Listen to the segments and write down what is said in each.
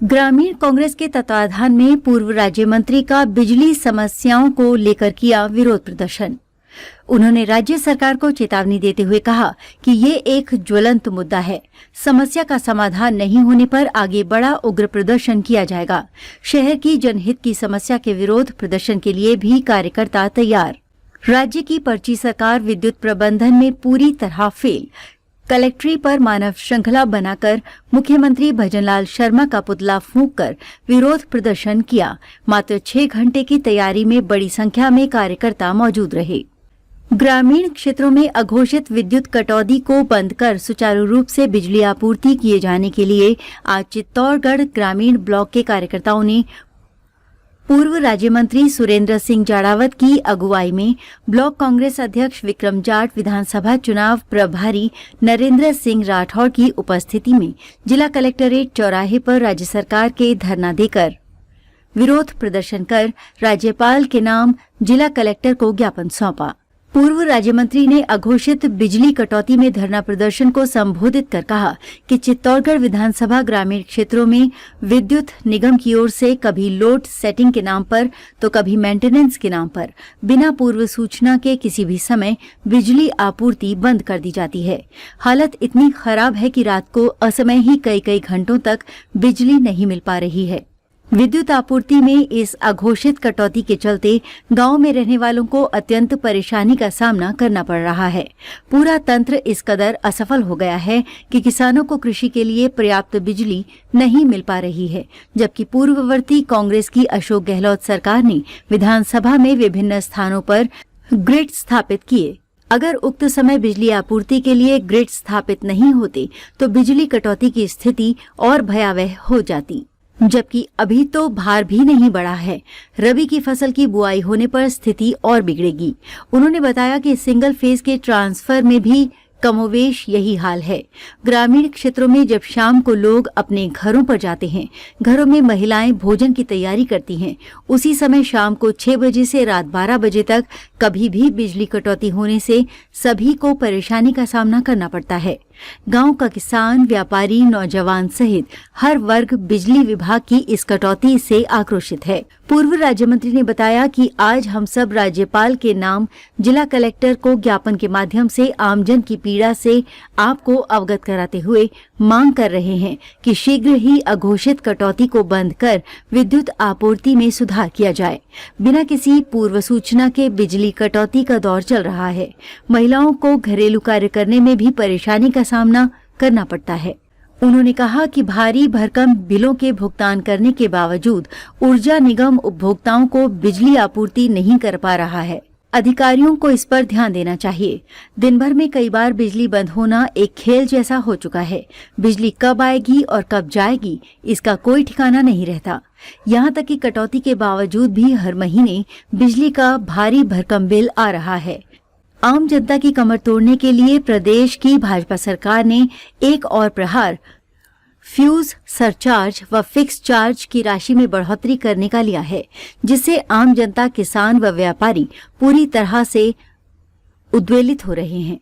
ग्रामीण कांग्रेस के तत्वाधान में पूर्व राज्य मंत्री का बिजली समस्याओं को लेकर किया विरोध प्रदर्शन। उन्होंने राज्य सरकार को चेतावनी देते हुए कहा कि ये एक ज्वलंत मुद्दा है। समस्या का समाधान नहीं होने पर आगे बड़ा उग्र प्रदर्शन किया जाएगा। शहर की जनहित की समस्या के विरोध प्रदर्शन के लिए भी कार्यकर्ता तैयार। राज्य की पर्ची सरकार विद्युत प्रबंधन में पूरी तरह फेल। कलेक्ट्री पर मानव श्रृंखला बनाकर मुख्यमंत्री भजनलाल शर्मा का पुतला फूंककर विरोध प्रदर्शन किया। मात्र 6 घंटे की तैयारी में बड़ी संख्या में कार्यकर्ता मौजूद रहे। ग्रामीण क्षेत्रों में अघोषित विद्युत कटौती को बंद कर सुचारू रूप से बिजली आपूर्ति किए जाने के लिए आज चित्तौड़गढ़ ग्रामीण ब्लॉक के कार्यकर्ताओं ने पूर्व राज्य मंत्री सुरेंद्र सिंह जाड़ावत की अगुवाई में ब्लॉक कांग्रेस अध्यक्ष विक्रम जाट, विधानसभा चुनाव प्रभारी नरेंद्र सिंह राठौड़ की उपस्थिति में जिला कलेक्ट्रेट चौराहे पर राज्य सरकार के धरना देकर विरोध प्रदर्शन कर राज्यपाल के नाम जिला कलेक्टर को ज्ञापन सौंपा। पूर्व राज्य मंत्री ने अघोषित बिजली कटौती में धरना प्रदर्शन को संबोधित कर कहा कि चित्तौड़गढ़ विधानसभा ग्रामीण क्षेत्रों में विद्युत निगम की ओर से कभी लोड सेटिंग के नाम पर तो कभी मेंटेनेंस के नाम पर बिना पूर्व सूचना के किसी भी समय बिजली आपूर्ति बंद कर दी जाती है। हालत इतनी खराब है कि रात को असमय ही कई घंटों तक बिजली नहीं मिल पा रही है। विद्युत आपूर्ति में इस अघोषित कटौती के चलते गांव में रहने वालों को अत्यंत परेशानी का सामना करना पड़ रहा है। पूरा तंत्र इस कदर असफल हो गया है कि किसानों को कृषि के लिए पर्याप्त बिजली नहीं मिल पा रही है, जबकि पूर्ववर्ती कांग्रेस की अशोक गहलोत सरकार ने विधानसभा में विभिन्न स्थानों पर ग्रिड स्थापित किए। अगर उक्त समय बिजली आपूर्ति के लिए ग्रिड स्थापित नहीं होते तो बिजली कटौती की स्थिति और भयावह हो जाती, जबकि अभी तो भार भी नहीं बढ़ा है। रबी की फसल की बुआई होने पर स्थिति और बिगड़ेगी। उन्होंने बताया कि सिंगल फेज के ट्रांसफर में भी कमोवेश यही हाल है। ग्रामीण क्षेत्रों में जब शाम को लोग अपने घरों पर जाते हैं, घरों में महिलाएं भोजन की तैयारी करती हैं, उसी समय शाम को 6 बजे से रात 12 बजे तक कभी भी बिजली कटौती होने से सभी को परेशानी का सामना करना पड़ता है। गांव का किसान, व्यापारी, नौजवान सहित हर वर्ग बिजली विभाग की इस कटौती से आक्रोशित है। पूर्व राज्य मंत्री ने बताया कि आज हम सब राज्यपाल के नाम जिला कलेक्टर को ज्ञापन के माध्यम से आमजन की पीड़ा से आपको अवगत कराते हुए मांग कर रहे हैं कि शीघ्र ही अघोषित कटौती को बंद कर विद्युत आपूर्ति में सुधार किया जाए। बिना किसी पूर्व सूचना के बिजली कटौती का दौर चल रहा है। महिलाओं को घरेलू कार्य करने में भी परेशानी का सामना करना पड़ता है। उन्होंने कहा कि भारी भरकम बिलों के भुगतान करने के बावजूद ऊर्जा निगम उपभोक्ताओं को बिजली आपूर्ति नहीं कर पा रहा है। अधिकारियों को इस पर ध्यान देना चाहिए। दिन भर में कई बार बिजली बंद होना एक खेल जैसा हो चुका है। बिजली कब आएगी और कब जाएगी, इसका कोई ठिकाना नहीं रहता। यहाँ तक कि कटौती के बावजूद भी हर महीने बिजली का भारी भरकम बिल आ रहा है। आम जनता की कमर तोड़ने के लिए प्रदेश की भाजपा सरकार ने एक और प्रहार फ्यूज सरचार्ज व फिक्स चार्ज की राशि में बढ़ोतरी करने का लिया है, जिससे आम जनता, किसान व व्यापारी पूरी तरह से उद्वेलित हो रहे हैं।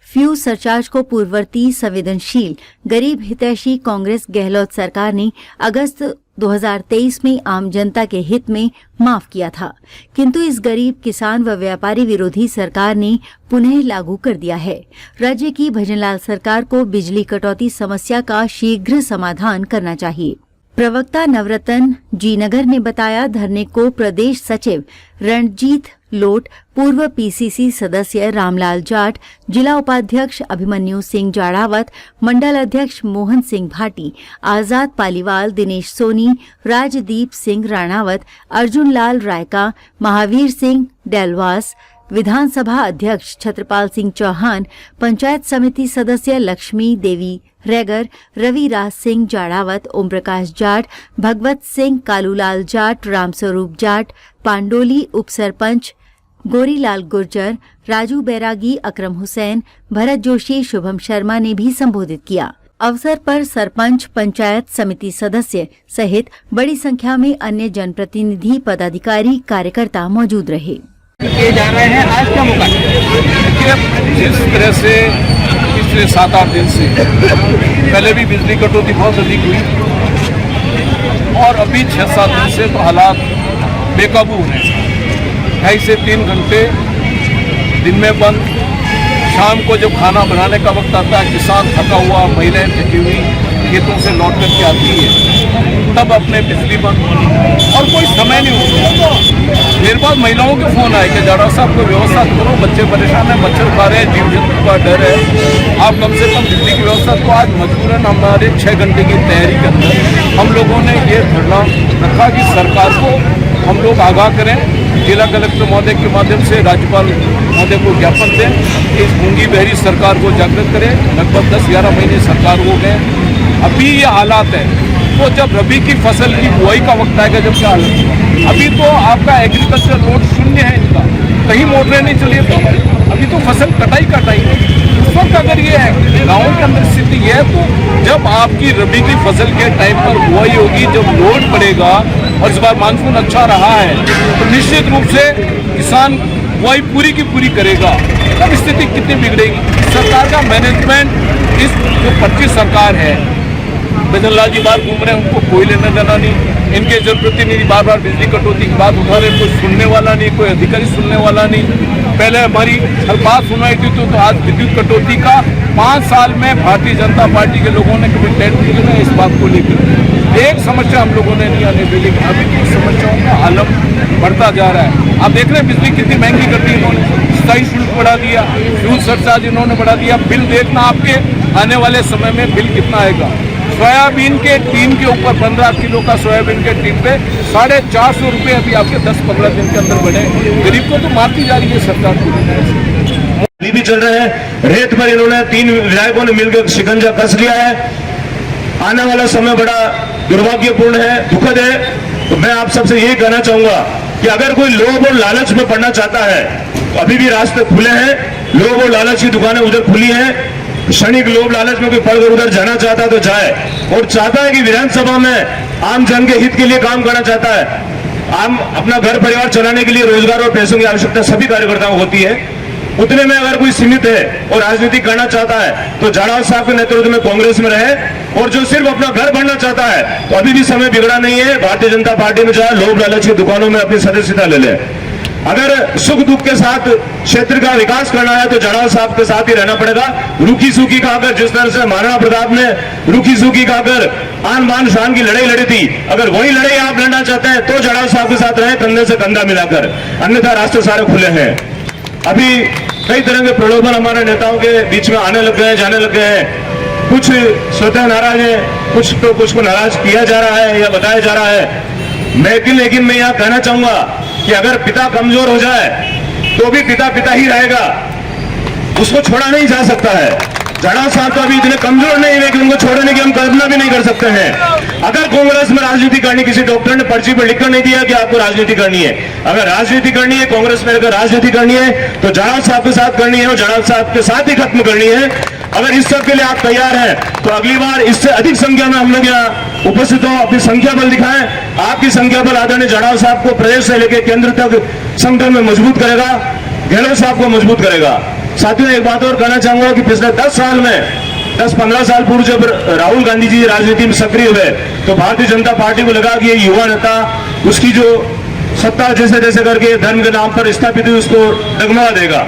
फ्यूज सरचार्ज को पूर्ववर्ती संवेदनशील गरीब हितैषी कांग्रेस गहलोत सरकार ने अगस्त 2023 में आम जनता के हित में माफ किया था, किंतु इस गरीब, किसान व व्यापारी विरोधी सरकार ने पुनः लागू कर दिया है। राज्य की भजनलाल सरकार को बिजली कटौती समस्या का शीघ्र समाधान करना चाहिए। प्रवक्ता नवरत्न जी नगर ने बताया, धरने को प्रदेश सचिव रणजीत लोट, पूर्व पीसीसी सदस्य रामलाल जाट, जिला उपाध्यक्ष अभिमन्यु सिंह जाड़ावत, मंडल अध्यक्ष मोहन सिंह भाटी, आजाद पालीवाल, दिनेश सोनी, राजदीप सिंह राणावत, अर्जुन लाल रायका, महावीर सिंह डेलवास, विधानसभा अध्यक्ष छत्रपाल सिंह चौहान, पंचायत समिति सदस्य लक्ष्मी देवी रैगर, रवि राज सिंह जाड़ावत, ओम प्रकाश जाट, भगवत सिंह, कालूलाल जाट, रामस्वरूप जाट, पांडोली उप सरपंच गोरीलाल गुर्जर, राजू बैरागी, अकरम हुसैन, भरत जोशी, शुभम शर्मा ने भी संबोधित किया। अवसर पर सरपंच, पंचायत समिति सदस्य सहित बड़ी संख्या में अन्य जनप्रतिनिधि, पदाधिकारी, कार्यकर्ता मौजूद रहे। किए जा रहे हैं, आज क्या मौका है? जिस तरह से पिछले 7-8 दिन से पहले भी बिजली कटौती बहुत अधिक हुई, और अभी 6-7 दिन से तो हालात बेकाबू होने 2.5 से 3 घंटे दिन में बंद, शाम को जब खाना बनाने का वक्त आता है, किसान थका हुआ, महिलाएं थकी हुई खेतों से लौट करके आती है, तब अपने बिजली बंद और कोई समय नहीं होता। मेरे पास महिलाओं के फोन आए कि जाड़ा साहब कोई व्यवस्था करो, बच्चे परेशान है, मच्छर खा रहे हैं, जीव जंतु का डर है, आप कम से कम बिजली की व्यवस्था। तो आज मजबूरन हमारे 6 घंटे की तैयारी के अंदर हम लोगों ने ये धरना रखा कि सरकार को हम लोग आगाह करें, जिला कलेक्टर महोदय के माध्यम से राज्यपाल महोदय को ज्ञापन दें कि इस गूंगी बहरी सरकार को जागृत करें। लगभग 10-11 महीने सरकार हो गए, अभी ये हालात है। तो जब रबी की फसल की बुआई का वक्त आएगा, जब क्या हालत होगा? अभी तो आपका एग्रीकल्चर लोड शून्य है इनका, कहीं मोटरें नहीं चली, तो अभी तो फसल कटाई का टाइम है। उस वक्त अगर ये गाँव के अंदर स्थिति है, तो जब आपकी रबी की फसल के टाइम पर बुआई होगी, जब लोड पड़ेगा और इस बार मानसून अच्छा रहा है, तो निश्चित रूप से किसान बुआई पूरी की पूरी करेगा। तब स्थिति कितनी बिगड़ेगी? सरकार का मैनेजमेंट, इस जो 25 सरकार है, बजन लाल जी बाहर घूम रहे हैं, उनको कोई लेना देना नहीं। इनके जनप्रतिनिधि बार बार बिजली कटौती की बात उठा रहे, कोई सुनने वाला नहीं, कोई अधिकारी सुनने वाला नहीं। पहले हमारी हर बात सुनाई थी, तो आज विद्युत कटौती का 5 साल में भारतीय जनता पार्टी के लोगों ने कभी टेंट नहीं लगाया इस बात को लेकर। एक समस्या हम लोगों ने नहीं आने दी, लेकिन अभी तो समस्याओं का आलम बढ़ता जा रहा है। आप देख रहे हैं बिजली कितनी महंगी कर दी इन्होंने, स्थायी शुल्क बढ़ा दिया, फ्यूल सरचार्ज इन्होंने बढ़ा दिया। बिल देखना आपके आने वाले समय में बिल कितना आएगा। सोयाबीन के टीन के ऊपर 15 किलो का सोयाबीन के टीन पे 450 रुपये अभी आपके 10-15 दिन के अंदर बढ़े। गरीब को तो मारती जा रही है सरकार को। भी चल रहे हैं, रेत पर इन्होंने 3 विधायकों ने मिलकर शिकंजा कस लिया है। आने वाला समय बड़ा दुर्भाग्यपूर्ण है, दुखद है। तो मैं आप सबसे यही कहना चाहूंगा कि अगर कोई लोभ और लालच में पड़ना चाहता है तो अभी भी रास्ते खुले हैं। लोभ और लालच की दुकानें उधर खुली हैं। क्षणिक लोभ लालच में कोई पढ़कर उधर जाना चाहता है तो जाए, और चाहता है कि विधानसभा में आम जन के हित के लिए काम करना चाहता है। आम अपना घर परिवार चलाने के लिए रोजगार और पैसों की आवश्यकता सभी कार्यकर्ताओं को होती है। उतने में अगर कोई सीमित है और राजनीति करना चाहता है तो जाड़ाव साहब के नेतृत्व में कांग्रेस में रहे, और जो सिर्फ अपना घर बनना चाहता है तो अभी भी समय बिगड़ा नहीं है, भारतीय जनता पार्टी में जाए, लोभ लालच की दुकानों में अपनी सदस्यता ले ले। अगर सुख दुख के साथ क्षेत्र का विकास करना है तो जाड़ाव साहब के साथ ही रहना पड़ेगा। रूखी सूखी खाकर, जिस तरह से महाराणा प्रताप ने रूखी सूखी खाकर आन बान शान की लड़ाई लड़ी थी, अगर वही लड़ाई आप लड़ना चाहते हैं तो जाड़ाव साहब के साथ रहे, कंधे से कंधा मिलाकर, अन्यथा रास्ते सारे खुले हैं। अभी कई तरह के प्रलोभन हमारे नेताओं के बीच में आने लग गए, जाने लग गए हैं। कुछ स्वतः नाराज है, कुछ को नाराज किया जा रहा है या बताया जा रहा है। लेकिन मैं यहाँ कहना चाहूंगा कि अगर पिता कमजोर हो जाए तो भी पिता पिता ही रहेगा, उसको छोड़ा नहीं जा सकता है। जाड़ाव साहब तो अभी इतने कमजोर नहीं है कि उनको छोड़ने की हम कल्पना भी नहीं कर सकते हैं। अगर कांग्रेस में राजनीति करनी, किसी डॉक्टर ने पर्ची पर लिखकर नहीं दिया कि आपको राजनीति करनी है, अगर राजनीति करनी है कांग्रेस में, अगर राजनीति करनी है तो जाड़ाव साहब के साथ करनी है और जाड़ाव साहब के साथ ही खत्म करनी है। अगर इस सब के लिए आप तैयार हैं तो अगली बार इससे अधिक संख्या में हम लोग यहाँ उपस्थित हो, अपनी संख्या बल दिखाएं। आपकी संख्या बल आदरणीय जाड़ाव साहब को प्रदेश से लेकर केंद्र तक संगठन में मजबूत करेगा, गहलोत साहब को मजबूत करेगा। साथियों, एक बात और कहना चाहूंगा कि पिछले 10 साल में, 10-15 साल पूर्व जब राहुल गांधी जी राजनीति में सक्रिय हुए तो भारतीय जनता पार्टी को लगा कि ये युवा नेता उसकी जो सत्ता जैसे जैसे करके धर्म के नाम पर स्थापित हुई उसको डगमगा देगा।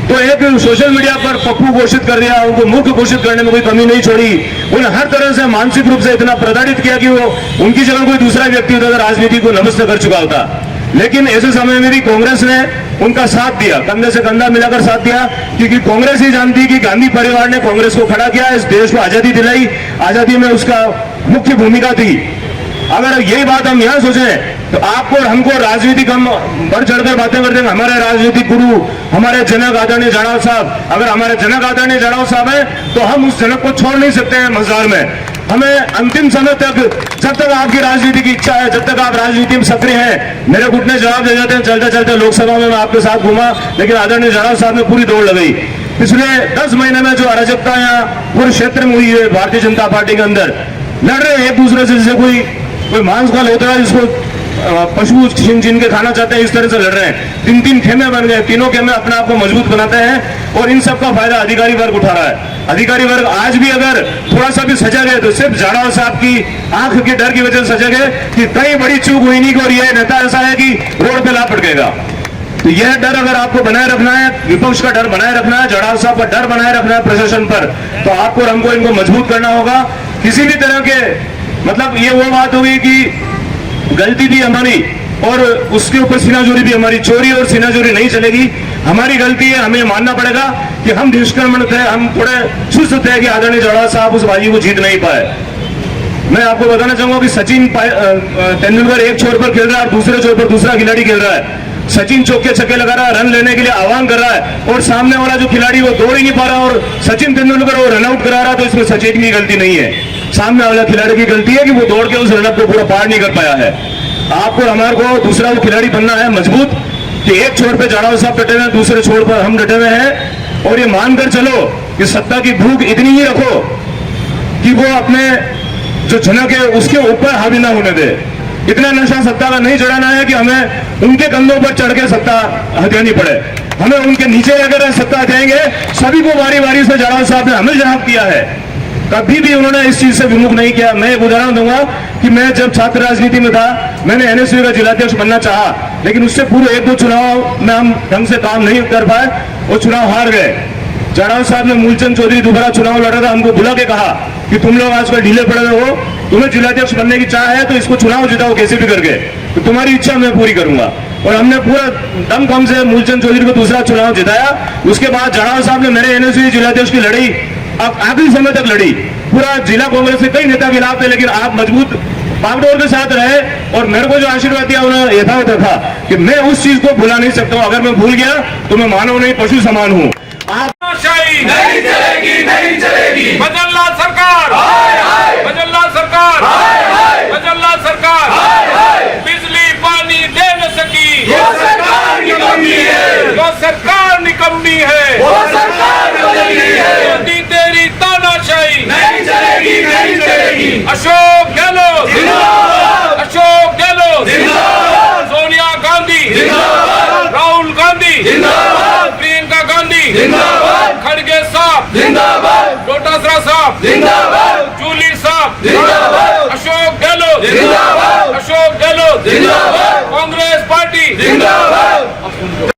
तो एक सोशल मीडिया पर पप्पू घोषित कर दिया, उनको मुख्य घोषित करने में कोई कमी नहीं छोड़ी। उन्हें हर तरह से मानसिक रूप से इतना प्रताड़ित किया कि वो उनकी जगह कोई दूसरा व्यक्ति होता तो राजनीति को नमस्त कर चुका होता। लेकिन ऐसे समय में भी कांग्रेस ने उनका साथ दिया, कंधे से कंधा मिलाकर साथ दिया, क्योंकि कांग्रेस ही जानती कि गांधी परिवार ने कांग्रेस को खड़ा किया, इस देश को आजादी दिलाई, आजादी में उसका मुख्य भूमिका थी। अगर यही बात हम यहाँ सोचें तो आपको और हमको राजनीतिक हम बढ़ चढ़कर बातें करते हैं। हमारे राजनीतिक गुरु, हमारे जनक आदरणीय जाड़ाव साहब, अगर हमारे जनक आदरणीय जाड़ाव साहब है तो हम उस जनक को छोड़ नहीं सकते हैं मजार में। हमें अंतिम समय तक, जब तक आपकी राजनीति की इच्छा है, जब तक आप राजनीति में सक्रिय हैं, मेरे घुटने जवाब दे जाते हैं। चलते चलते लोकसभा में मैं आपके साथ घूमा, लेकिन आदरणीय जाड़ाव साहब ने पूरी दौड़ लगाई। पिछले 10 महीने में जो अराजकता यहाँ पूरे क्षेत्र में हुई है भारतीय जनता पार्टी के अंदर, लड़ रहे हैं एक दूसरे से, जैसे कोई मांस का लोथड़ा जिसको पशु जिनके खाना चाहते हैं इस तरह से लड़ रहे हैं। 3-3 खेमे बन गए, तीनों खेमे अपने आप को मजबूत बनाते हैं और इन सब का फायदा अधिकारी वर्ग उठा रहा है। अधिकारी वर्ग आज भी अगर थोड़ा सा भी सजग है तो सिर्फ जाड़ाव साहब की आंख के डर की वजह से सजग है कि कहीं बड़ी चूक हुई नहीं और यह नेता ऐसा है कि रोड पे ला पटकेगा। तो यह डर अगर आपको बनाए रखना है, विपक्ष का डर बनाए रखना है, जाड़ाव साहब का डर बनाए रखना है प्रशासन पर, तो आपको और हमको इनको मजबूत करना होगा। किसी भी तरह के मतलब ये वो बात होगी कि गलती भी हमारी और उसके ऊपर सीनाजोरी भी हमारी, चोरी और सीनाजोरी नहीं चलेगी। हमारी गलती है, हमें मानना पड़ेगा कि हम निष्क्रमण थे, हम थोड़े सुस्त थे कि आदरणीय जाड़ाव साहब उस बाजी को जीत नहीं पाए। मैं आपको बताना चाहूंगा कि सचिन तेंदुलकर एक छोर पर खेल रहा है और दूसरे छोर पर दूसरा खिलाड़ी खेल रहा है। सचिन चौके छक्के लगा रहा है, रन लेने के लिए आह्वान कर रहा है और सामने वाला जो खिलाड़ी वो दौड़ ही नहीं पा रहा और सचिन तेंदुलकर वो रन आउट करा रहा है। तो इसमें सचिन की गलती नहीं है, सामने वाला खिलाड़ी की गलती है कि वो दौड़ के उस रन को पूरा पार नहीं कर पाया है। आपको हमारे को दूसरा वो खिलाड़ी बनना है मजबूत कि एक छोर पे जाड़ाव साहब डटे हुए हैं, दूसरे छोर पर हम डटे हुए हैं और ये मानकर चलो कि सत्ता की भूख इतनी ही रखो कि वो अपने जो झनक है उसके ऊपर हावी ना होने दे। इतना नशा सत्ता का नहीं चढ़ाना है कि हमें उनके कंधों पर चढ़ के सत्ता हथियानी पड़े। हमें उनके नीचे अगर सत्ता हथियाएंगे, सभी को बारी बारी से जाड़ाव साहब ने हमें जवाब दिया है, कभी भी उन्होंने इस चीज से विमुख नहीं किया। मैं एक उदाहरण दूंगा कि मैं जब छात्र राजनीति में था, मैंने एनएसयू का जिलाध्यक्ष बनना चाहा, लेकिन उससे पूरे 1-2 चुनाव में हम ढंग से काम नहीं कर पाए और चुनाव हार गए। जाड़ाव साहब ने मूलचंद चौधरी दोबारा चुनाव लड़ा था, हमको बुला के कहा कि तुम लोग आजकल ढीले पड़े हुए हो, तुम्हें जिलाध्यक्ष बनने की चाह है तो इसको चुनाव जिताओ कैसे भी करके, तो तुम्हारी इच्छा मैं पूरी करूंगा। और हमने पूरा दमखम से मूलचंद चौधरी को दूसरा चुनाव जिताया। उसके बाद जाड़ाव साहब ने मेरे एनएसयू जिलाध्यक्ष की लड़ाई अब आखिरी समय तक लड़ी। पूरा जिला कांग्रेस से कई नेता खिलाफ थे, लेकिन आप मजबूत बागडोर के साथ रहे और मेरे को जो आशीर्वाद दिया उन्होंने यथावत रखा कि मैं उस चीज को भुला नहीं सकता हूं। अगर मैं भूल गया तो मैं मानव नहीं पशु समान हूं। नहीं चलेगी, नहीं चलेगी। बदलना सरकार, बदलना सरकार, बदलना सरकार। बिजली पानी दे न सकी, वो सरकार निकम्मी है, वो सरकार निकम्मी है, वो सरकार बदलनी है। मोदी तेरी तानाशाही नहीं चलेगी, नहीं चलेगी। अशोक गहलोत जिंदाबाद, अशोक गहलोत जिंदाबाद, सोनिया गांधी जिंदाबाद, राहुल गांधी जिंदाबाद, प्रियंका गांधी जिंदाबाद, खड़गे साहब जिंदाबाद, डोटासरा साहब जिंदाबाद।